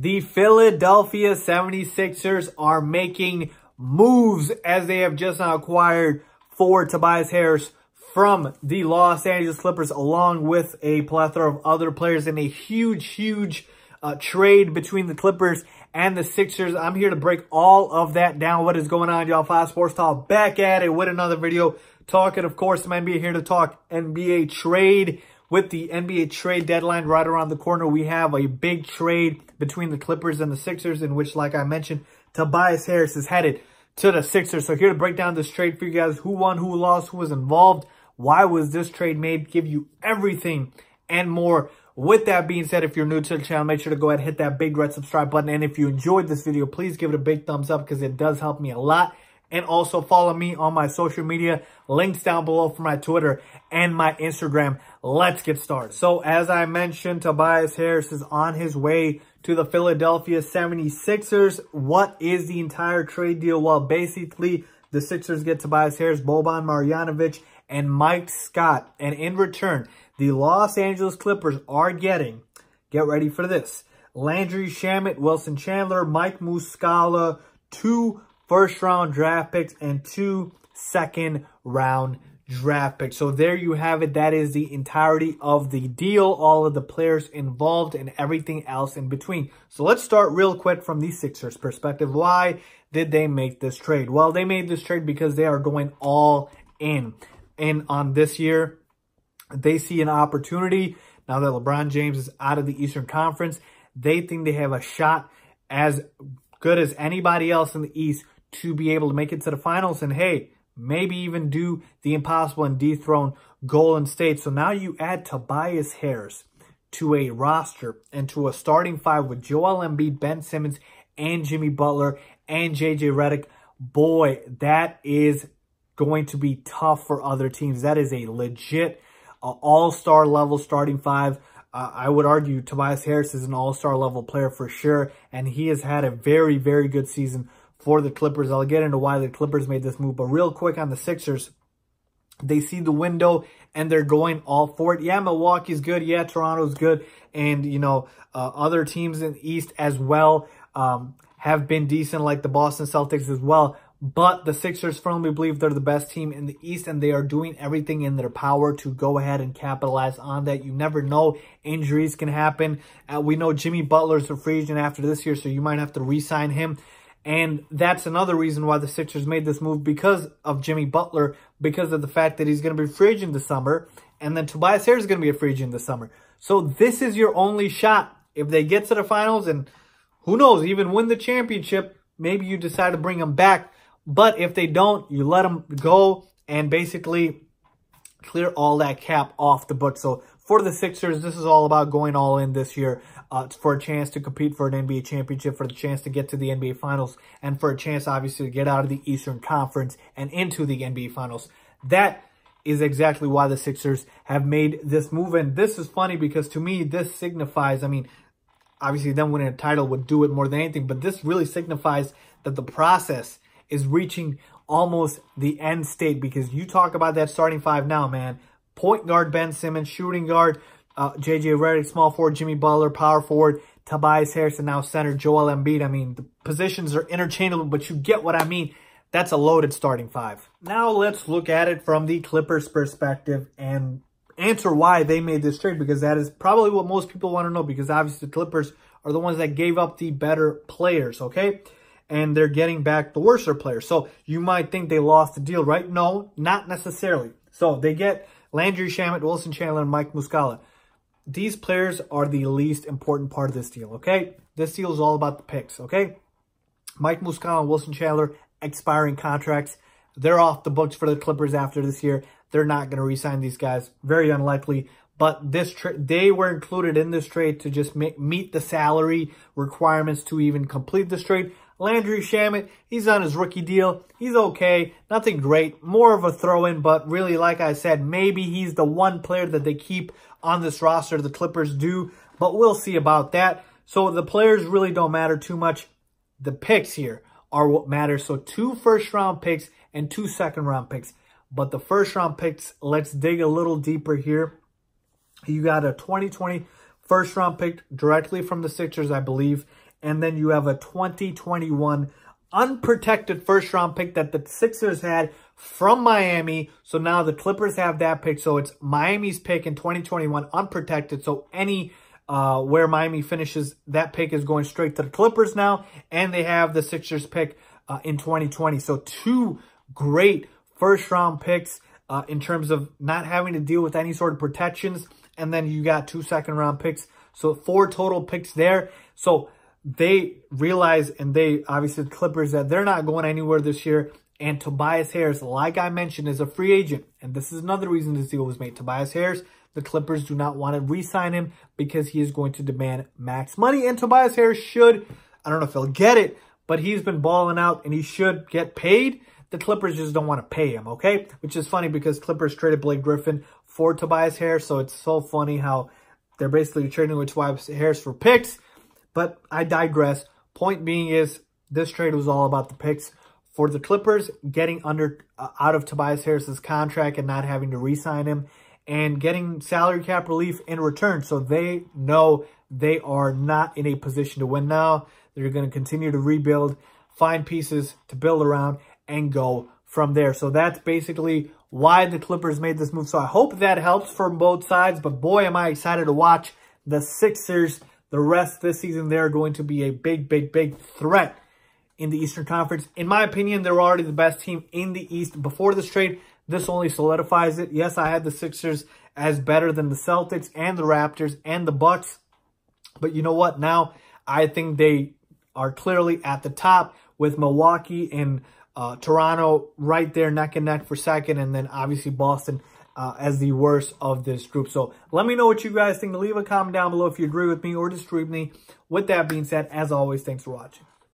The Philadelphia 76ers are making moves as they have just now acquired forward Tobias Harris from the Los Angeles Clippers, along with a plethora of other players in a huge trade between the Clippers and the Sixers. I'm here to break all of that down. What is going on, y'all? 5 Sports Talk back at it with another video. Talking, of course, some NBA, here to talk NBA trade. With the NBA trade deadline right around the corner, we have a big trade between the Clippers and the Sixers, in which, like I mentioned, Tobias Harris is headed to the Sixers. So here to break down this trade for you guys. Who won, who lost, who was involved, why was this trade made, give you everything and more. With that being said, if you're new to the channel, make sure to go ahead and hit that big red subscribe button. And if you enjoyed this video, please give it a big thumbs up because it does help me a lot. And also follow me on my social media. Links down below for my Twitter and my Instagram. Let's get started. So as I mentioned, Tobias Harris is on his way to the Philadelphia 76ers. What is the entire trade deal? Well, basically, the Sixers get Tobias Harris, Boban Marjanovic, and Mike Scott. And in return, the Los Angeles Clippers are getting, get ready for this, Landry Shamet, Wilson Chandler, Mike Muscala, 2 first-round draft picks, and 2 second-round draft picks. So there you have it. That is the entirety of the deal, all of the players involved, and everything else in between. So let's start real quick from the Sixers' perspective. Why did they make this trade? Well, they made this trade because they are going all in. And on this year, they see an opportunity. Now that LeBron James is out of the Eastern Conference, they think they have a shot as good as anybody else in the East to be able to make it to the finals and, hey, maybe even do the impossible and dethrone Golden State. So now you add Tobias Harris to a roster and to a starting 5 with Joel Embiid, Ben Simmons, and Jimmy Butler, and JJ Redick. Boy, that is going to be tough for other teams. That is a legit all-star level starting 5. I would argue Tobias Harris is an all-star level player for sure, and he has had a very good season for the Clippers. I'll get into why the Clippers made this move, but real quick on the Sixers, they see the window and they're going all for it. Yeah, Milwaukee's good. Yeah, Toronto's good. And, you know, other teams in the East as well have been decent, like the Boston Celtics as well. But the Sixers firmly believe they're the best team in the East, and they are doing everything in their power to go ahead and capitalize on that. You never know. Injuries can happen. We know Jimmy Butler's a free agent after this year, so you might have to re-sign him. And that's another reason why the Sixers made this move, because of Jimmy Butler, because of the fact that he's going to be free agent this summer, and then Tobias Harris is going to be a free agent this summer. So this is your only shot. If they get to the finals and, who knows, even win the championship, maybe you decide to bring them back. But if they don't, you let them go and basically clear all that cap off the book. So for the Sixers, this is all about going all in this year for a chance to compete for an NBA championship, for the chance to get to the NBA Finals, and for a chance, obviously, to get out of the Eastern Conference and into the NBA Finals. That is exactly why the Sixers have made this move. And this is funny because, to me, this signifies, I mean, obviously them winning a title would do it more than anything, but this really signifies that the process is reaching almost the end state, because you talk about that starting 5 now, man. Point guard Ben Simmons, shooting guard JJ Redick, small forward Jimmy Butler, power forward Tobias Harris, and now center Joel Embiid. I mean, the positions are interchangeable, but you get what I mean. That's a loaded starting 5. Now let's look at it from the Clippers' perspective and answer why they made this trade, because that is probably what most people want to know, because obviously the Clippers are the ones that gave up the better players, okay? And they're getting back the worser players. So you might think they lost the deal, right? No, not necessarily. So they get Landry Shamet, Wilson Chandler, and Mike Muscala. These players are the least important part of this deal, okay? This deal is all about the picks, okay? Mike Muscala and Wilson Chandler, expiring contracts. They're off the books for the Clippers after this year. They're not going to re-sign these guys. Very unlikely. But this they were included in this trade to just meet the salary requirements to even complete this trade. Landry Shamet, he's on his rookie deal. He's okay. Nothing great. More of a throw-in, but really, like I said, maybe he's the one player that they keep on this roster. The Clippers do, but we'll see about that. So the players really don't matter too much. The picks here are what matters. So 2 first-round picks and 2 second-round picks. But the first-round picks, let's dig a little deeper here. You got a 2020 first-round pick directly from the Sixers, I believe. And then you have a 2021 unprotected first-round pick that the Sixers had from Miami. So now the Clippers have that pick. So it's Miami's pick in 2021 unprotected. So where Miami finishes, that pick is going straight to the Clippers now. And they have the Sixers pick in 2020. So two great first-round picks in terms of not having to deal with any sort of protections. And then you got 2 second-round picks. So 4 total picks there. So they realize, and they obviously the Clippers, that they're not going anywhere this year. And Tobias Harris, like I mentioned, is a free agent. And this is another reason this deal was made. Tobias Harris, the Clippers do not want to re-sign him because he is going to demand max money. And Tobias Harris should, I don't know if he'll get it, but he's been balling out and he should get paid. The Clippers just don't want to pay him, okay? Which is funny because Clippers traded Blake Griffin for Tobias Harris. So it's so funny how they're basically trading with Tobias Harris for picks. But I digress. Point being is this trade was all about the picks for the Clippers, getting out of Tobias Harris's contract and not having to re-sign him, and getting salary cap relief in return. So they know they are not in a position to win now. They're going to continue to rebuild, find pieces to build around, and go from there. So that's basically why the Clippers made this move. So I hope that helps from both sides. But boy, am I excited to watch the Sixers the rest this season. They're going to be a big, big, big threat in the Eastern Conference. In my opinion, they're already the best team in the East before this trade. This only solidifies it. Yes, I had the Sixers as better than the Celtics and the Raptors and the Bucks. But you know what? Now I think they are clearly at the top with Milwaukee and Toronto right there neck and neck for second. And then obviously Boston as the worst of this group. So let me know what you guys think. Leave a comment down below if you agree with me or disagree with me. With that being said, as always, thanks for watching.